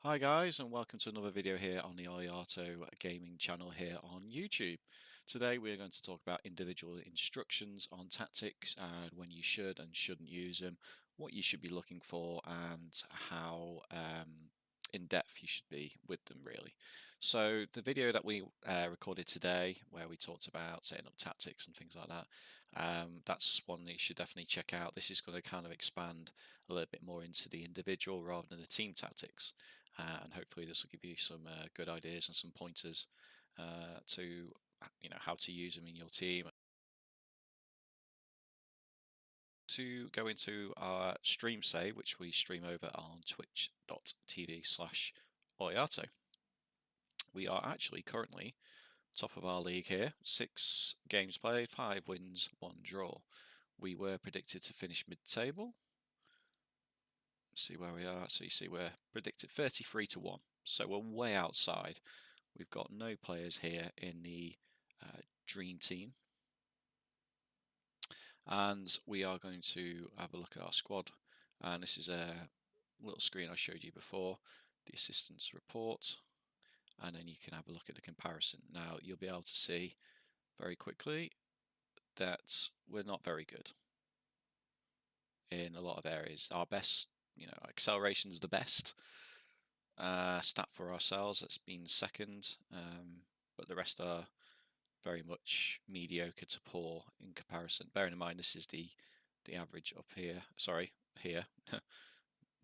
Hi guys, and welcome to another video here on the Ollyarto gaming channel here on YouTube. Today we're going to talk about individual instructions on tactics and when you should and shouldn't use them, what you should be looking for, and how in depth you should be with them really. So the video that we recorded today where we talked about setting up tactics and things like that, that's one that you should definitely check out. This is going to kind of expand a little bit more into the individual rather than the team tactics. And hopefully this will give you some good ideas and some pointers to how to use them in your team. To go into our stream save, which we stream over on twitch.tv/Ollyarto. We are actually currently top of our league here, 6 games played, 5 wins, 1 draw. We were predicted to finish mid-table. See where we are. So you see we're predicted 33-1. So we're way outside. We've got no players here in the dream team. And we are going to have a look at our squad. And this is a little screen I showed you before, the assistance report. And then you can have a look at the comparison. Now you'll be able to see very quickly that we're not very good in a lot of areas. Our best, acceleration is the best stat for ourselves. That's been second, but the rest are very much mediocre to poor in comparison. Bearing in mind this is the average up here. Sorry, here,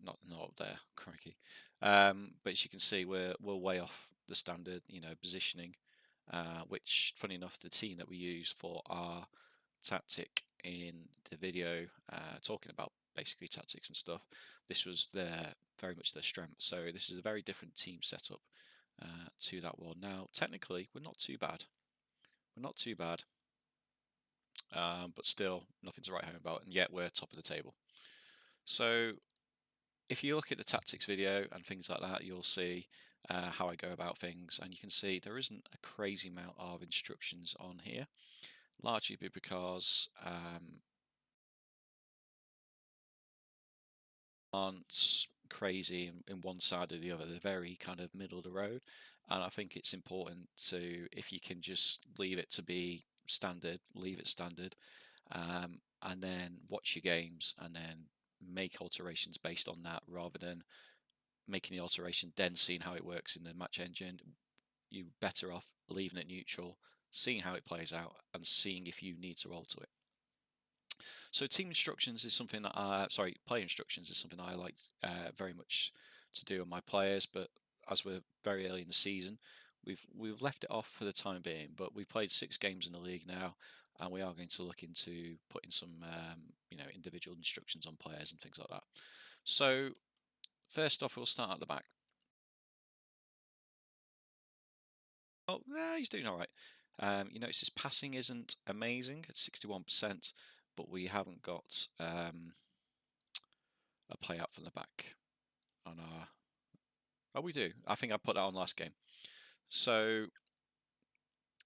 not up there. Crikey. But as you can see, we're way off the standard, positioning. Which, funny enough, the team that we use for our tactic in the video, talking about basically tactics and stuff, this was very much their strength. So this is a very different team setup to that one. Now, technically, we're not too bad. We're not too bad, but still nothing to write home about, and yet we're top of the table. So if you look at the tactics video and things like that, you'll see how I go about things, and you can see there isn't a crazy amount of instructions on here, largely because aren't crazy in one side or the other. They're very kind of middle of the road, and I think it's important to, if you can just leave it to be standard, leave it standard, and then watch your games and then make alterations based on that rather than making the alteration then seeing how it works in the match engine. You're better off leaving it neutral, seeing how it plays out, and seeing if you need to alter it. So team instructions is something that player instructions is something that I like very much to do on my players. But as we're very early in the season, we've left it off for the time being. But we've played 6 games in the league now, and we are going to look into putting some individual instructions on players and things like that. So first off, we'll start at the back. Oh, yeah, he's doing all right. You notice his passing isn't amazing at 61%, but we haven't got a play out from the back on our. Oh, we do. I think I put that on last game. So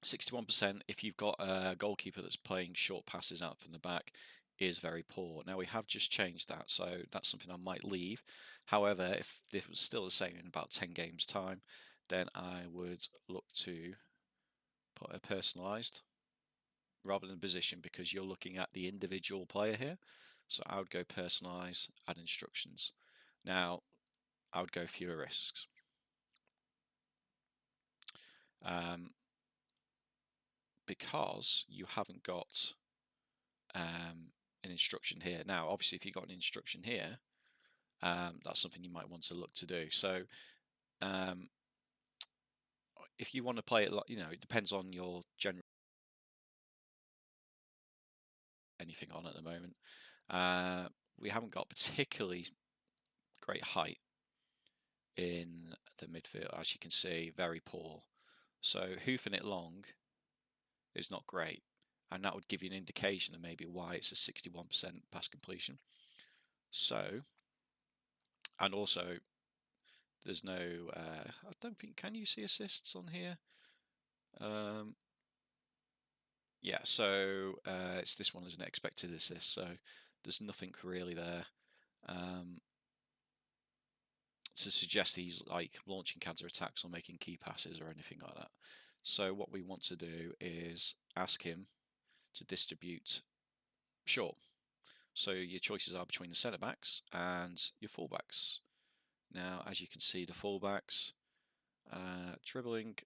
61%, if you've got a goalkeeper that's playing short passes out from the back, is very poor. Now we have just changed that, so that's something I might leave. However, if this was still the same in about 10 games time, then I would look to put a personalised rather than position, because you're looking at the individual player here. So I would go personalize, add instructions. Now I would go fewer risks. Because you haven't got an instruction here. Now obviously if you've got an instruction here, that's something you might want to look to do. So if you want to play it, it depends on your general anything on at the moment. We haven't got particularly great height in the midfield, as you can see, very poor. So hoofing it long is not great, and that would give you an indication of maybe why it's a 61% pass completion. So, and also there's no, I don't think, can you see assists on here? Yeah, so it's this one as an expected assist, so there's nothing really there to suggest he's like launching counter attacks or making key passes or anything like that. So what we want to do is ask him to distribute short. So your choices are between the centre backs and your fullbacks. Now, as you can see, the fullbacks, dribbling,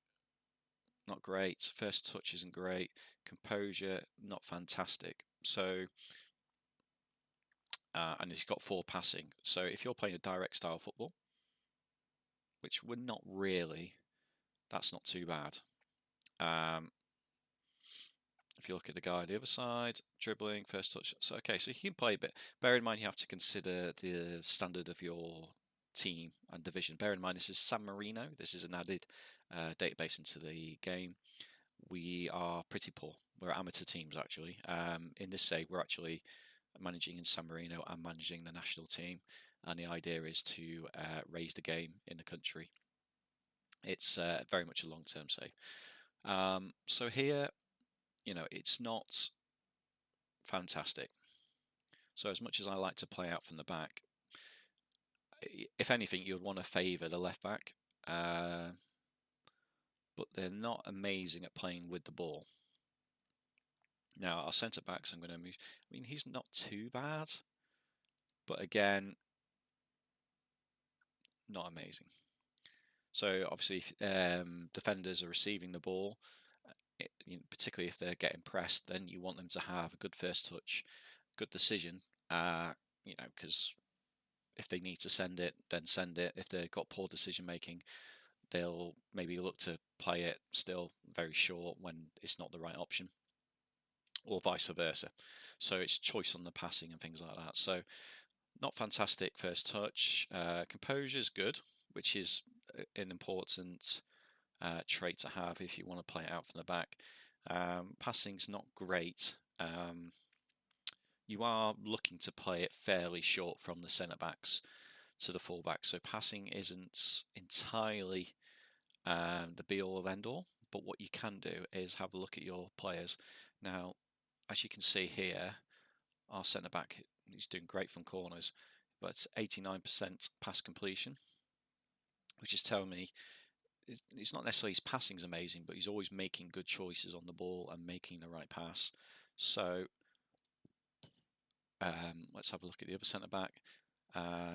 not great. First touch isn't great. Composure, not fantastic. So, and he's got 4 passing. So if you're playing a direct style football, which we're not really, that's not too bad. If you look at the guy on the other side, dribbling, first touch. So okay, so he can play a bit. Bear in mind you have to consider the standard of your team and division. Bear in mind this is San Marino. This is an added database into the game. We are pretty poor. We're amateur teams actually. In this save, we're actually managing in San Marino and managing the national team. And the idea is to raise the game in the country. It's very much a long-term save. So here, you know, it's not fantastic. So as much as I like to play out from the back, if anything, you would want to favour the left back. But they're not amazing at playing with the ball. Now, our centre backs, I'm going to move. I mean, he's not too bad, but again, not amazing. So obviously, defenders are receiving the ball, particularly if they're getting pressed, then you want them to have a good first touch, good decision. You know, because if they need to send it, then send it. If they've got poor decision making, they'll maybe look to play it still very short when it's not the right option, or vice versa. So it's choice on the passing and things like that. So not fantastic first touch. Composure is good, which is an important trait to have if you want to play it out from the back. Passing's not great. You are looking to play it fairly short from the centre backs to the fullbacks, so passing isn't entirely the be all of end all. But what you can do is have a look at your players. Now, as you can see here, our centre back, he's doing great from corners, but 89% pass completion, which is telling me it's not necessarily his passing's amazing, but he's always making good choices on the ball and making the right pass. So let's have a look at the other centre back.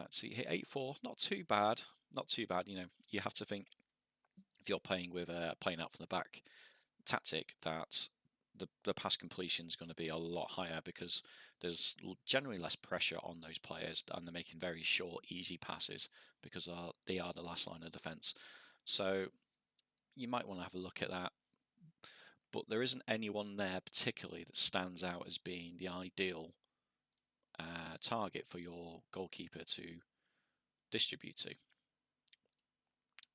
So you hit 84, not too bad, not too bad. You know, you have to think if you're playing with playing out from the back tactic that the pass completion is going to be a lot higher because there's generally less pressure on those players and they're making very short, easy passes because they are the last line of defence. So you might want to have a look at that. But there isn't anyone there particularly that stands out as being the ideal target for your goalkeeper to distribute to.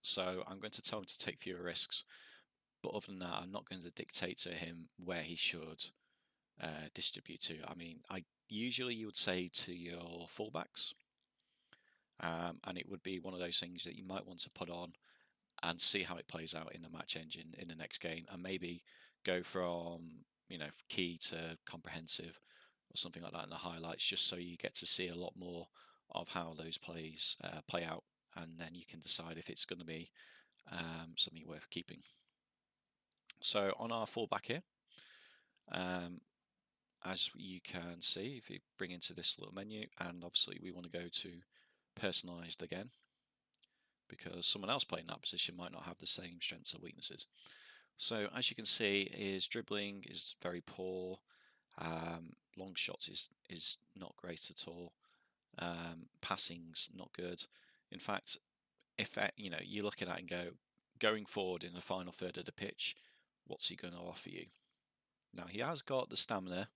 So I'm going to tell him to take fewer risks. But other than that, I'm not going to dictate to him where he should distribute to. I mean, usually you would say to your fullbacks, and it would be one of those things that you might want to put on and see how it plays out in the match engine in the next game, and maybe go from key to comprehensive or something like that in the highlights, just so you get to see a lot more of how those plays play out, and then you can decide if it's going to be something worth keeping. So on our fullback here, as you can see, if you bring into this little menu, and obviously we want to go to personalized again, because someone else playing that position might not have the same strengths or weaknesses. So as you can see, his dribbling is very poor. Long shots is not great at all. Passing's not good. In fact, if you look at that and go, going forward in the final third of the pitch, what's he going to offer you? Now he has got the stamina,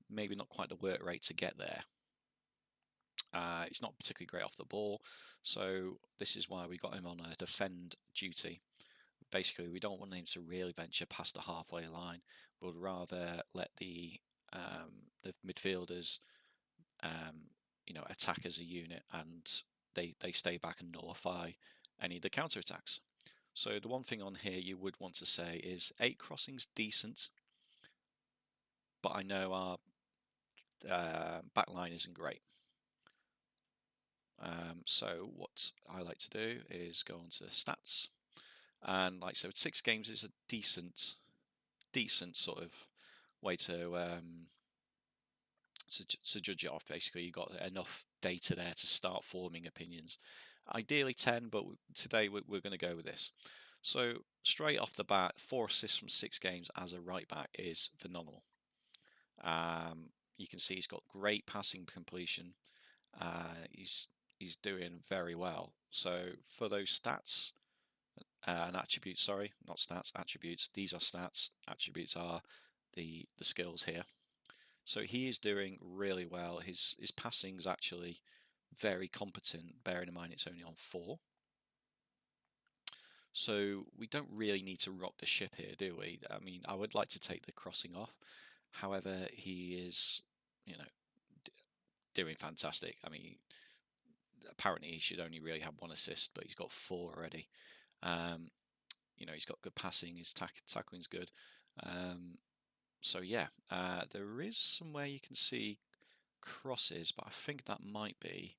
maybe not quite the work rate to get there. He's not particularly great off the ball, so this is why we got him on a defend duty. Basically, we don't want him to really venture past the halfway line, but rather let the midfielders attack as a unit, and they stay back and nullify any of the counter attacks. So the one thing on here you would want to say is 8 crossings decent, but I know our back line isn't great. So what I like to do is go on to stats, and like so, 6 games is a decent sort of way to judge it off. Basically, you've got enough data there to start forming opinions. Ideally 10, but today we're going to go with this. So straight off the bat, 4 assists from 6 games as a right back is phenomenal. You can see he's got great passing completion. He's doing very well. So for those stats and attributes, sorry, not stats, attributes. These are stats. Attributes are the skills here. So he is doing really well. His passing's actually very competent, bearing in mind it's only on 4. So we don't really need to rock the ship here, do we? I mean, I would like to take the crossing off. However, he is, you know, doing fantastic. I mean, apparently he should only really have 1 assist, but he's got 4 already. He's got good passing. His tackling's good. So yeah, there is somewhere you can see crosses, but I think that might be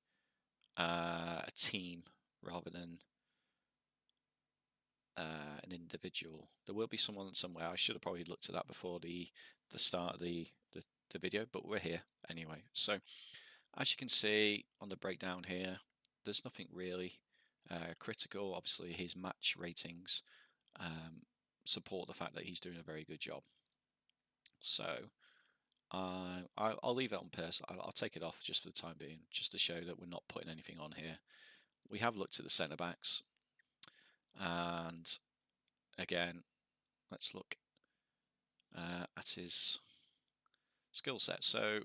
a team rather than an individual. There will be someone somewhere. I should have probably looked at that before the start of the video, but we're here anyway. So as you can see on the breakdown here, there's nothing really critical. Obviously, his match ratings support the fact that he's doing a very good job. So I'll leave it on person. I'll take it off just for the time being, just to show that we're not putting anything on here. We have looked at the centre backs, and again, let's look at his skill set. So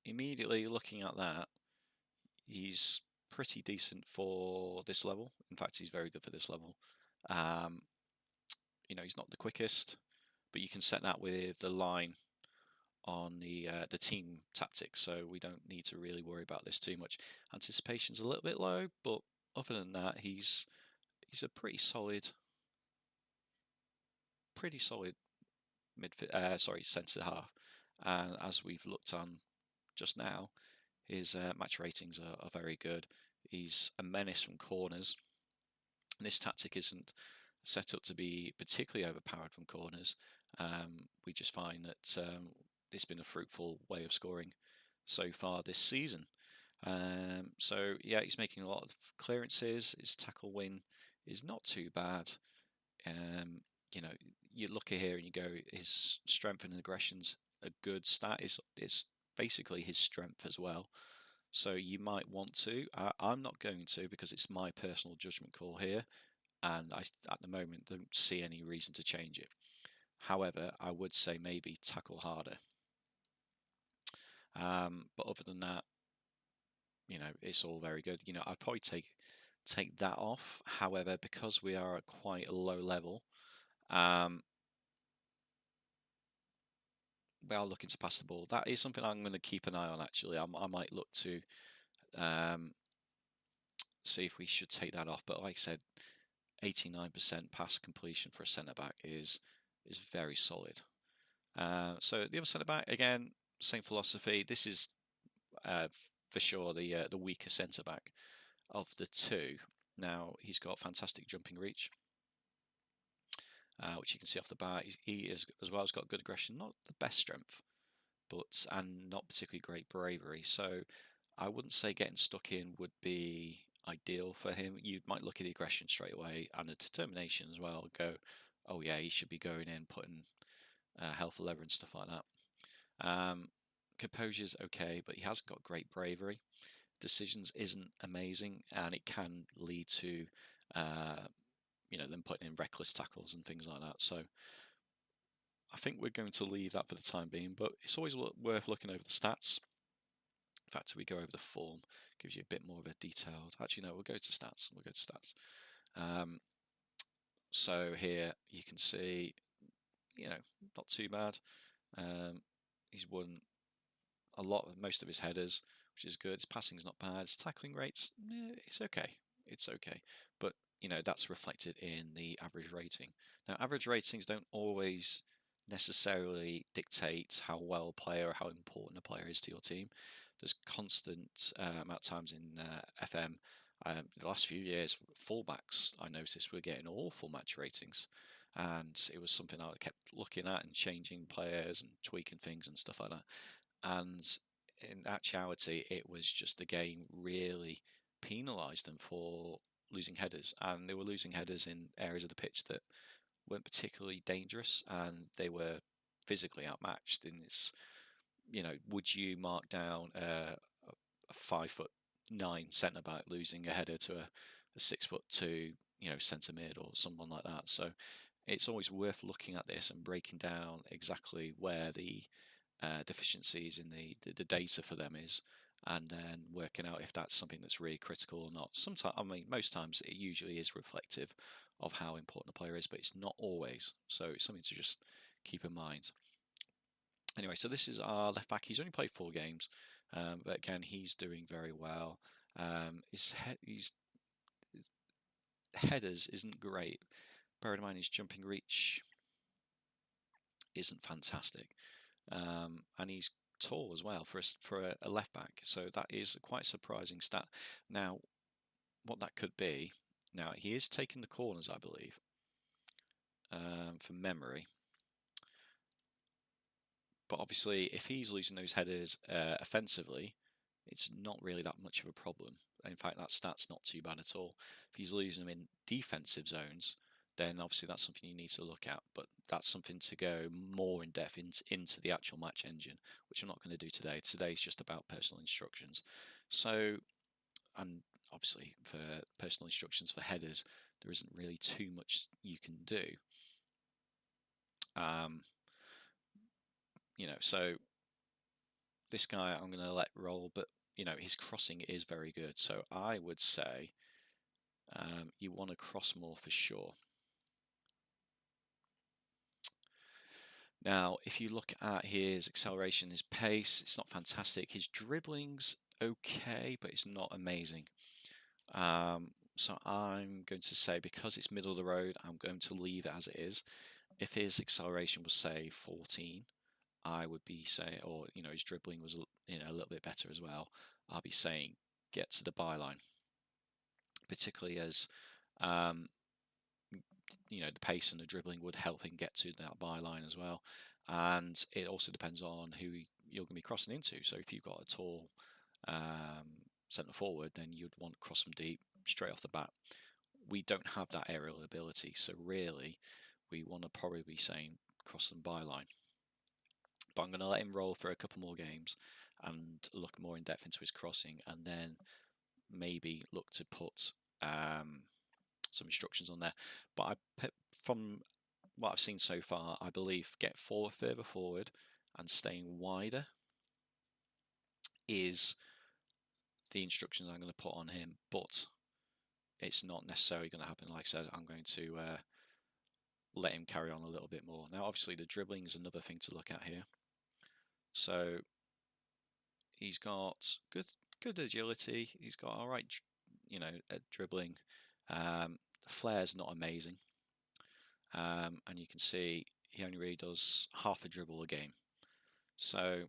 immediately looking at that, he's pretty decent for this level. In fact, he's very good for this level. He's not the quickest, but you can set that with the line on the team tactics, so we don't need to really worry about this too much. Anticipation's a little bit low, but other than that, he's a pretty solid centre half. And as we've looked on just now, his match ratings are very good. He's a menace from corners. And this tactic isn't set up to be particularly overpowered from corners. We just find that it's been a fruitful way of scoring so far this season. So yeah, he's making a lot of clearances. His tackle win is not too bad. You look at here and you go, his strength and aggression's a good stat. It's basically his strength as well. So you might want to. I'm not going to, because it's my personal judgment call here, and I at the moment don't see any reason to change it. However, I would say maybe tackle harder. But other than that, it's all very good. I'd probably take that off. However, because we are at quite a low level, we are looking to pass the ball. That is something I'm going to keep an eye on, actually. I might look to see if we should take that off. But like I said, 89% pass completion for a centre-back is very solid. So the other centre-back, again, same philosophy. This is for sure the weaker centre-back of the two. Now, he's got fantastic jumping reach, which you can see off the bat. He is, as well, has got good aggression, not the best strength, and not particularly great bravery. So I wouldn't say getting stuck in would be ideal for him. You might look at the aggression straight away and the determination as well. Go, oh yeah, he should be going in, putting hell for leather and stuff like that. Composure's okay, but he hasn't got great bravery. Decisions isn't amazing, and it can lead to them putting in reckless tackles and things like that. So I think we're going to leave that for the time being, but it's always worth looking over the stats. In fact, we go over the form, gives you a bit more of a detailed. Actually, no, we'll go to stats. So here you can see, not too bad. He's won most of his headers, which is good. His passing's not bad. His tackling rates, it's okay. It's okay. But, that's reflected in the average rating. Now, average ratings don't always necessarily dictate how well a player or how important a player is to your team. there's constant amount of times in FM. The last few years, fullbacks I noticed were getting awful match ratings, and it was something I kept looking at and changing players and tweaking things and stuff like that. And in actuality, it was just the game really penalised them for losing headers, and they were losing headers in areas of the pitch that weren't particularly dangerous, and they were physically outmatched. In this, would you mark down a 5'9" centre back losing a header to a 6'2", centre mid or someone like that? So it's always worth looking at this and breaking down exactly where the deficiencies in the data for them is, and then working out if that's something that's really critical or not. Sometimes, I mean, most times it usually is reflective of how important a player is, but it's not always. So it's something to just keep in mind. Anyway, so this is our left back. He's only played 4 games, but again, he's doing very well. His headers isn't great. Bearing in mind his jumping reach isn't fantastic, and he's tall as well for a left back. So that is a quite surprising stat. Now, what that could be. Now he is taking the corners, I believe, from memory. But obviously, if he's losing those headers offensively, it's not really that much of a problem. In fact, that stat's not too bad at all. If he's losing them in defensive zones, then obviously that's something you need to look at. But that's something to go more in depth into the actual match engine, which I'm not going to do today. Today's just about personal instructions. So, and obviously for personal instructions for headers, there isn't really too much you can do. So this guy I'm going to let roll, but his crossing is very good. So I would say you want to cross more for sure. Now, if you look at his acceleration, his pace, it's not fantastic. His dribbling's okay, but it's not amazing. So I'm going to say, because it's middle of the road, I'm going to leave it as it is. If his acceleration was, say, 14, I would be saying, or his dribbling was a little bit better as well, I'll be saying get to the byline, particularly as the pace and the dribbling would help him get to that byline as well. And it also depends on who you're going to be crossing into. So if you've got a tall centre forward, then you'd want to cross them deep straight off the bat. We don't have that aerial ability, so really we want to probably be saying cross them byline. But I'm going to let him roll for a couple more games and look more in depth into his crossing, and then maybe look to put some instructions on there. But from what I've seen so far, I believe get further forward and staying wider is the instructions I'm going to put on him. But it's not necessarily going to happen. Like I said, I'm going to let him carry on a little bit more. Now, obviously, the dribbling is another thing to look at here. So he's got good agility. He's got all right, dribbling. The flair's not amazing, and you can see he only really does half a dribble a game. So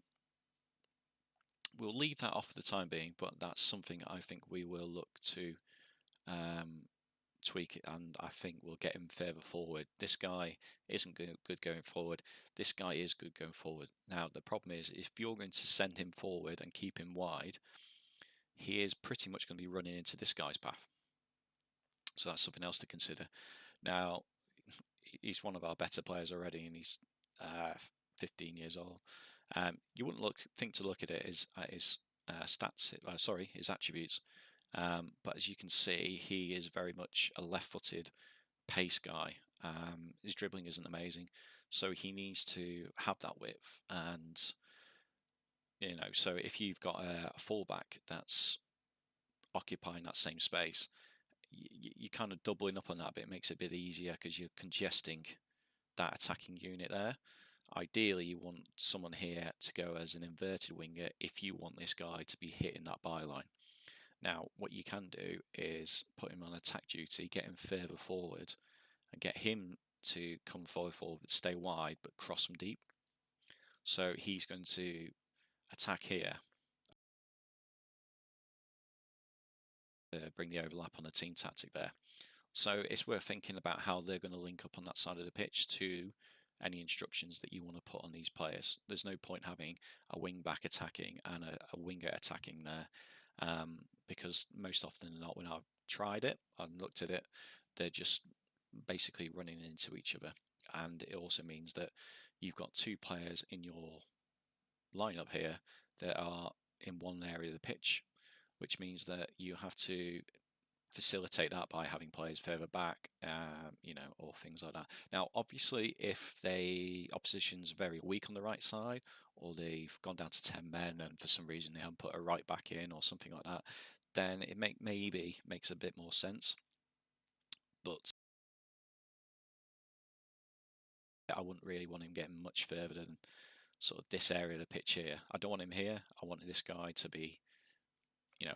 we'll leave that off for the time being, but that's something I think we will look to tweak it, and I think we'll get him further forward. This guy isn't good going forward. This guy is good going forward. Now, the problem is, if you're going to send him forward and keep him wide, he is pretty much going to be running into this guy's path. So that's something else to consider. Now, he's one of our better players already, and he's 15 years old. You wouldn't think to look at it as his stats, his attributes. But as you can see, he is very much a left-footed pace guy. His dribbling isn't amazing, so he needs to have that width. And so if you've got a fullback that's occupying that same space, you're kind of doubling up on that, but it makes it a bit easier because you're congesting that attacking unit there. Ideally, you want someone here to go as an inverted winger if you want this guy to be hitting that byline. Now, what you can do is put him on attack duty, get him further forward, and get him to come forward, stay wide, but cross them deep. So he's going to attack here bring the overlap on the team tactic there. So it's worth thinking about how they're going to link up on that side of the pitch to any instructions that you want to put on these players. There's no point having a wing back attacking and a winger attacking there, because most often than not, when I've tried it and looked at it, they're just basically running into each other. And it also means that you've got two players in your lineup here that are in one area of the pitch, which means that you have to facilitate that by having players further back, or things like that. Now, obviously, if the opposition's very weak on the right side, or they've gone down to 10 men and for some reason they haven't put a right back in or something like that, then it maybe makes a bit more sense. But I wouldn't really want him getting much further than sort of this area of the pitch here. I don't want him here. I want this guy to be,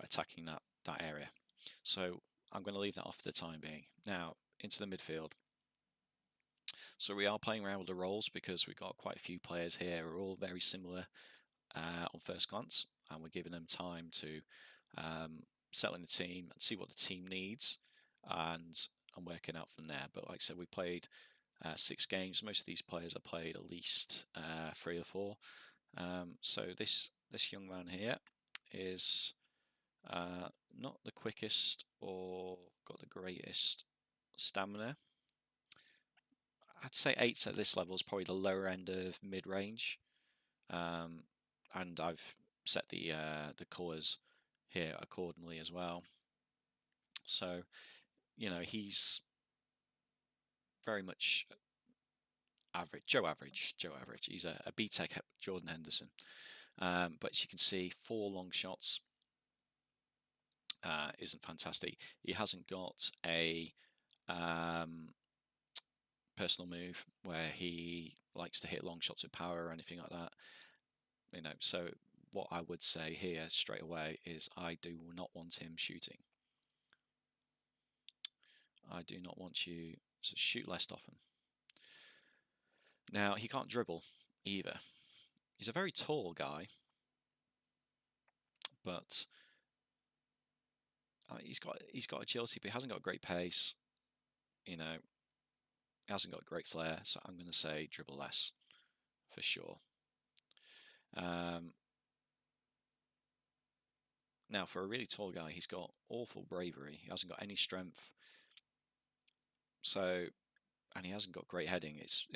attacking that area. So I'm going to leave that off for the time being. Now, into the midfield. So we are playing around with the roles because we've got quite a few players here who are all very similar on first glance, and we're giving them time to settle in the team and see what the team needs, and working out from there. But like I said, we played 6 games. Most of these players have played at least 3 or 4. So this young man here is not the quickest or got the greatest stamina. I'd say 8s at this level is probably the lower end of mid-range, and I've set the colours here accordingly as well. So he's very much average, Joe average. He's a B-Tech Jordan Henderson, but as you can see, 4 long shots isn't fantastic. He hasn't got a personal move where he likes to hit long shots with power or anything like that. So what I would say here straight away is I do not want him shooting. I do not want you to shoot less often. Now, he can't dribble either. He's a very tall guy, but he's got agility, but he hasn't got great pace. He hasn't got great flair, so I'm going to say dribble less for sure. Now, for a really tall guy, he's got awful bravery. He hasn't got any strength. So, and he hasn't got great heading. It's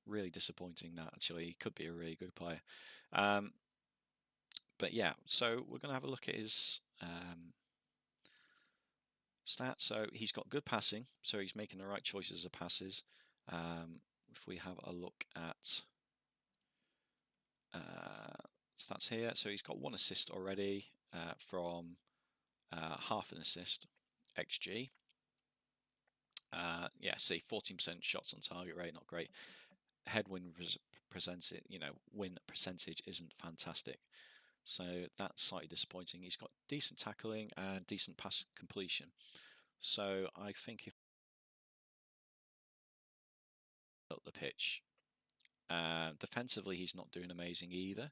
really disappointing that actually he could be a really good player. But yeah, so we're going to have a look at his stats. So he's got good passing, so he's making the right choices of passes. If we have a look at stats here, so he's got 1 assist already from half an assist XG. Yeah, see, 14% shots on target rate, not great. Head win win percentage isn't fantastic, so that's slightly disappointing. He's got decent tackling and decent pass completion, so I think if up the pitch, defensively he's not doing amazing either.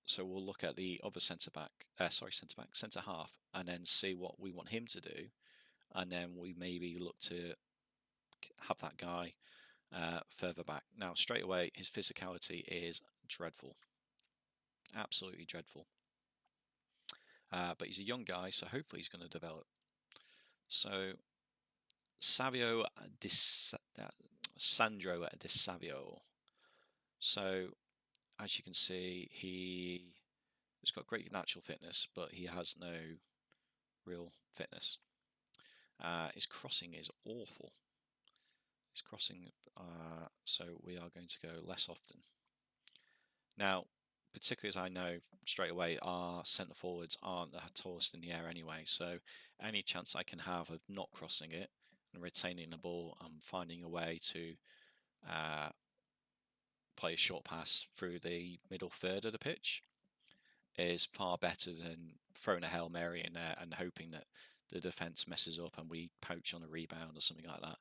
So we'll look at the other centre half, and then see what we want him to do, and then we maybe look to have that guy further back. Now, straight away, his physicality is dreadful, absolutely dreadful. But he's a young guy, so hopefully he's going to develop. So, Sandro Di Savio. So, as you can see, he has got great natural fitness, but he has no real fitness. His crossing is awful. His crossing, so we are going to go less often. Now, particularly as I know straight away, our centre forwards aren't the tallest in the air anyway, so any chance I can have of not crossing it and retaining the ball and finding a way to play a short pass through the middle third of the pitch is far better than throwing a Hail Mary in there and hoping that the defence messes up and we poach on a rebound or something like that.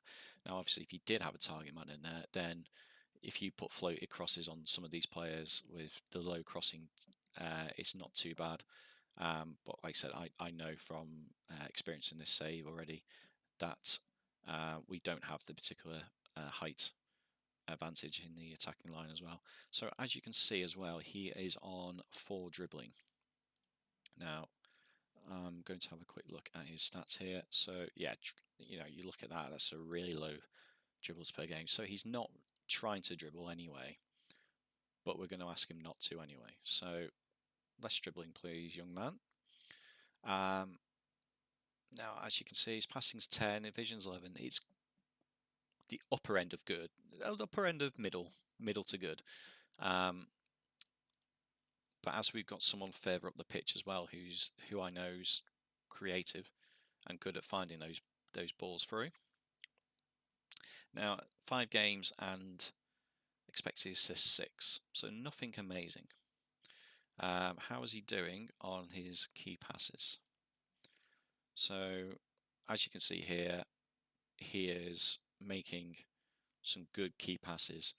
Now, obviously, if you did have a target man in there, then if you put floated crosses on some of these players with the low crossing it's not too bad. But like I said, I know from experiencing this save already that we don't have the particular height advantage in the attacking line as well. So as you can see as well, he is on 4 dribbling. Now, I'm going to have a quick look at his stats here. So yeah, you know, you look at that, that's a really low dribbles per game. So he's not trying to dribble anyway, but we're going to ask him not to anyway. So less dribbling, please, young man. Now, as you can see, his passing's 10, his vision's 11. It's the upper end of good, upper end of middle to good. But as we've got someone further up the pitch as well, who I know's creative and good at finding those balls through. Now, 5 games and expected assist 6, so nothing amazing. How is he doing on his key passes? So, as you can see here, he is making some good key passes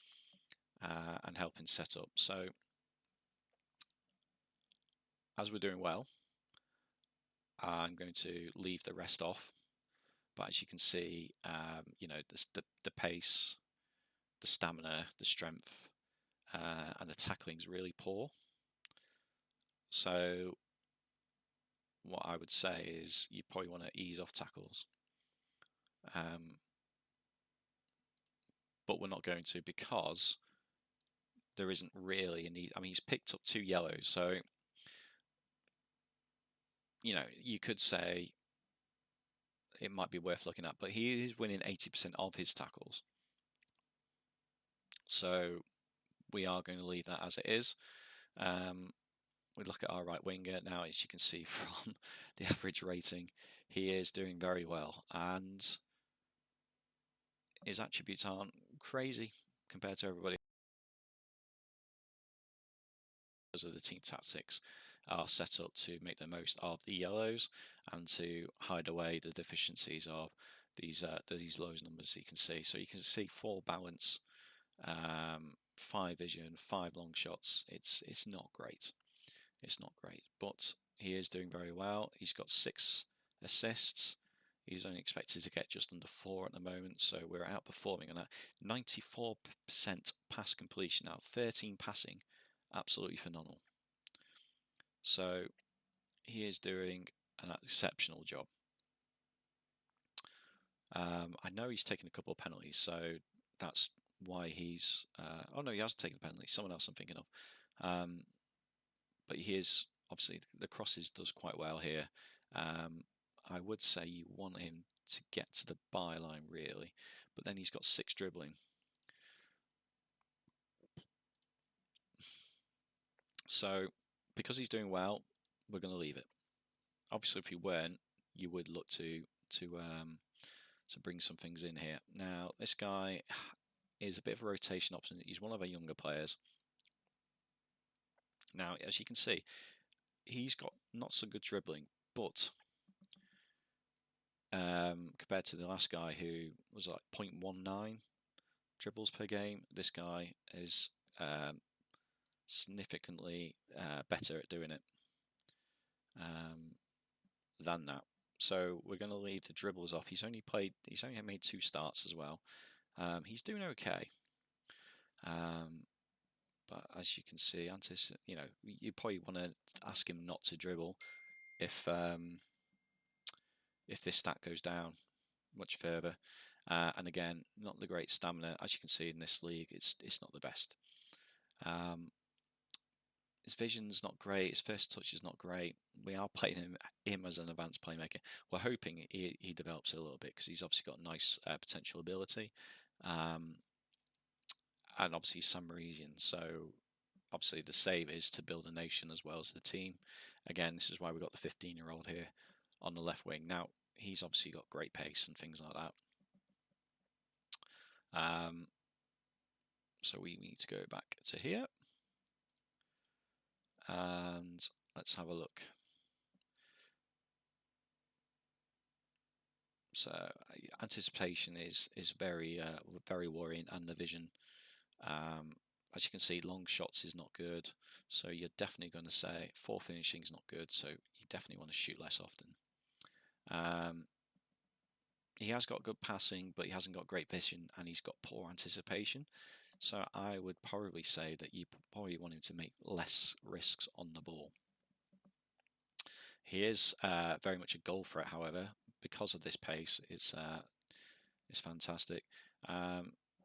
and helping set up. So, as we're doing well, I'm going to leave the rest off. But as you can see, you know, the pace, the stamina, the strength, and the tackling is really poor. So what I would say is you probably want to ease off tackles. But we're not going to, because there isn't really a need. I mean, he's picked up 2 yellows, so you know, you could say it might be worth looking at, but he is winning 80% of his tackles. So we are going to leave that as it is. We look at our right winger now, as you can see from the average rating, he is doing very well, and his attributes aren't crazy compared to everybody. Because of the team tactics are set up to make the most of the yellows and to hide away the deficiencies of these low numbers you can see. So you can see 4 balance, 5 vision, 5 long shots. It's not great. It's not great, but he is doing very well. He's got 6 assists. He's only expected to get just under 4 at the moment, so we're outperforming on that. 94% pass completion now, 13 passing, absolutely phenomenal. So he is doing an exceptional job. I know he's taken a couple of penalties, so that's why he's. Oh no, he hasn't taken a penalty. Someone else I'm thinking of. But he is obviously the crosses does quite well here. I would say you want him to get to the byline really, but then he's got 6 dribbling. So because he's doing well, we're going to leave it. Obviously, if he weren't, you would look to bring some things in here. Now, this guy is a bit of a rotation option. He's one of our younger players. Now, as you can see, he's got not so good dribbling, but compared to the last guy who was like 0.19 dribbles per game, this guy is significantly better at doing it than that. So we're going to leave the dribbles off. He's only made 2 starts as well. He's doing okay. But as you can see, you know, you probably want to ask him not to dribble if this stat goes down much further. And again, not the great stamina. As you can see in this league, it's not the best. His vision's not great. His first touch is not great. We are playing him as an advanced playmaker. We're hoping he develops a little bit because he's obviously got nice potential ability. And obviously San Marisian, so obviously the save is to build a nation as well as the team. Again, this is why we've got the 15-year-old here on the left wing. Now, he's obviously got great pace and things like that. So we need to go back to here. And let's have a look. So anticipation is very very worrying, and the vision, as you can see, long shots is not good. So you're definitely going to say forward finishing is not good. So you definitely want to shoot less often. He has got good passing, but he hasn't got great vision, and he's got poor anticipation. So I would probably say that you probably want him to make less risks on the ball. He is very much a goal threat, however, because of this pace. It's fantastic.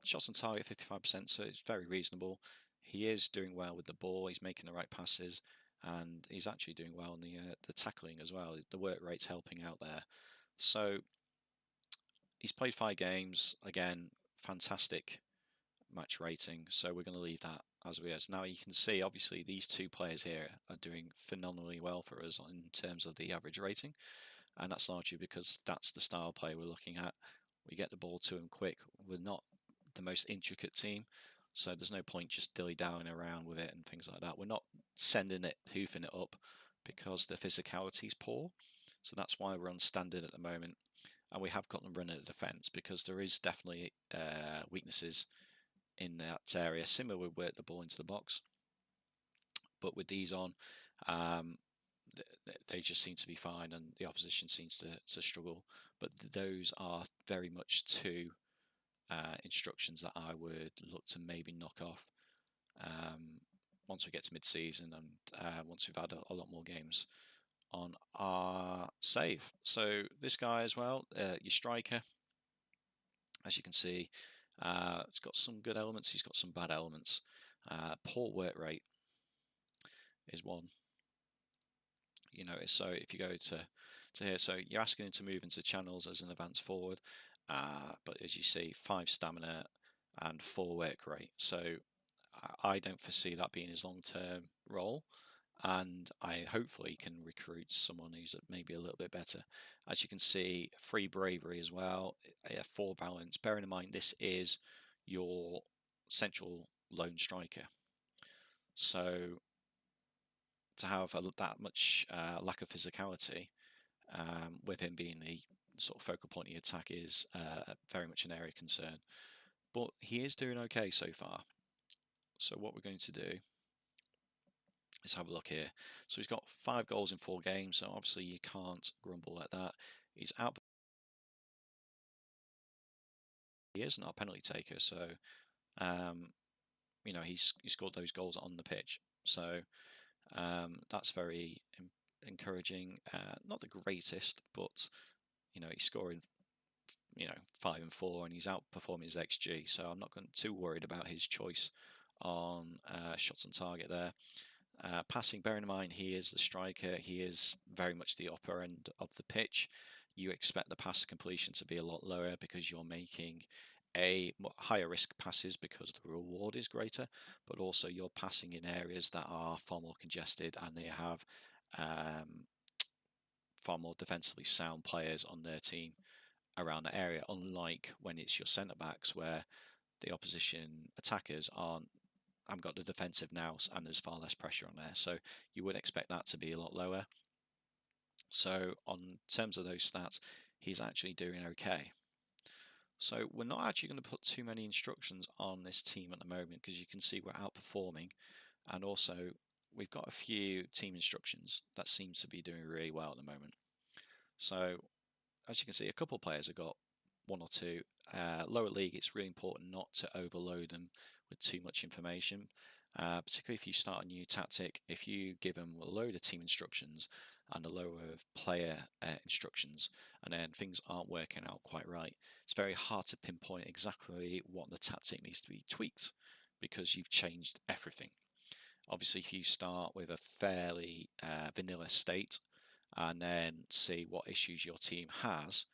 Shots on target 55%, so it's very reasonable. He is doing well with the ball. He's making the right passes, and he's actually doing well in the tackling as well. The work rate's helping out there. So he's played 5 games. Again, fantastic match rating. So we're going to leave that as we is. Now you can see, obviously, these 2 players here are doing phenomenally well for us in terms of the average rating. And that's largely because that's the style play we're looking at. We get the ball to them quick. We're not the most intricate team, so there's no point just dilly-dallying around with it and things like that. We're not sending it, hoofing it up, because the physicality is poor. So that's why we're on standard at the moment. And we have got them running at defence, because there is definitely weaknesses in that area. Similar, we work the ball into the box. But with these on, they just seem to be fine, and the opposition seems to struggle. But those are very much 2 instructions that I would look to maybe knock off once we get to mid-season, and once we've had a lot more games on our save. So this guy as well, your striker, as you can see, it's got some good elements, he's got some bad elements. Poor work rate is one. You notice, so if you go to here, so you're asking him to move into channels as an advanced forward, but as you see, 5 stamina and 4 work rate. So I don't foresee that being his long-term role, and I hopefully can recruit someone who's maybe a little bit better. As you can see, 3 bravery as well, 4 balance. Bearing in mind this is your central lone striker, so to have that much lack of physicality, with him being the sort of focal point of the attack, is very much an area of concern. But he is doing okay so far. So what we're going to do is have a look here. So he's got 5 goals in 4 games, so obviously you can't grumble at that. He's out. He is not a penalty taker, so you know, he scored those goals on the pitch. So that's very encouraging. Not the greatest, but you know, he's scoring 5 and 4, and he's outperforming his XG. So I'm not too worried about his choice on shots on target there. Passing, bearing in mind he is the striker, he is very much the upper end of the pitch. You expect the pass completion to be a lot lower because you're making a higher risk passes because the reward is greater, but also you're passing in areas that are far more congested, and they have far more defensively sound players on their team around the area, unlike when it's your centre backs where the opposition attackers haven't got the defensive nous and there's far less pressure on there. So you would expect that to be a lot lower. So on terms of those stats, he's actually doing okay. So we're not actually going to put too many instructions on this team at the moment, because you can see we're outperforming, and also we've got a few team instructions that seem to be doing really well at the moment. So as you can see, a couple of players have got 1 or 2. Lower league, it's really important not to overload them with too much information, particularly if you start a new tactic. If you give them a load of team instructions and a load of player instructions, and then things aren't working out quite right, it's very hard to pinpoint exactly what the tactic needs to be tweaked, because you've changed everything. Obviously, if you start with a fairly vanilla state and then see what issues your team has,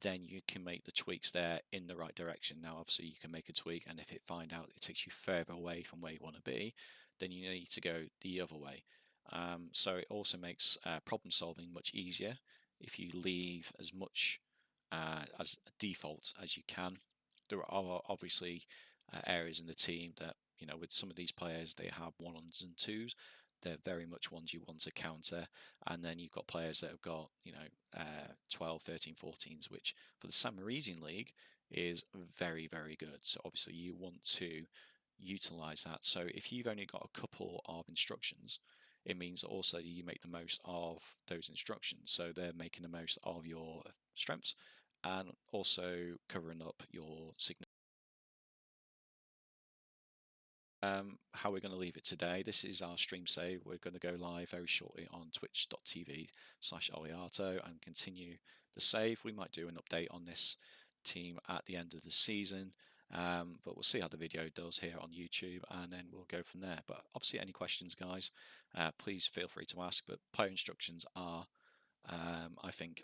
then you can make the tweaks there in the right direction. Now, obviously, you can make a tweak, and if it find out it takes you further away from where you want to be, then you need to go the other way. So it also makes problem solving much easier if you leave as much as a default as you can. There are obviously areas in the team that, you know, with some of these players, they have 1s and 2s. They're very much ones you want to counter. And then you've got players that have got, 12, 13, 14s, which for the San Marizine League is very, very good. So obviously you want to utilize that. So if you've only got a couple of instructions, it means also you make the most of those instructions. So they're making the most of your strengths and also covering up your significant. How we're going to leave it today. This is our stream save. We're going to go live very shortly on twitch.tv/Ollyarto and continue the save. We might do an update on this team at the end of the season, but we'll see how the video does here on YouTube, and then we'll go from there. But obviously, any questions, guys, please feel free to ask. But player instructions are, I think,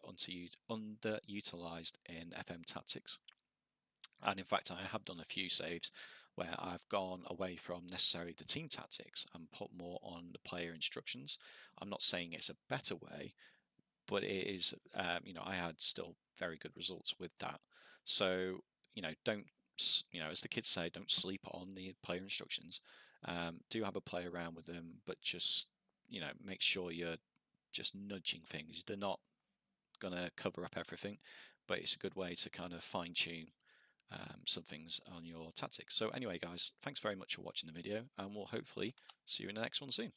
underutilized in FM Tactics. And in fact, I have done a few saves where I've gone away from necessarily the team tactics and put more on the player instructions. I'm not saying it's a better way, but it is, I had still very good results with that. So, don't, as the kids say, don't sleep on the player instructions. Do have a play around with them, but just, make sure you're just nudging things. They're not going to cover up everything, but it's a good way to kind of fine tune some things on your tactics. So anyway, guys, thanks very much for watching the video, and we'll hopefully see you in the next one soon.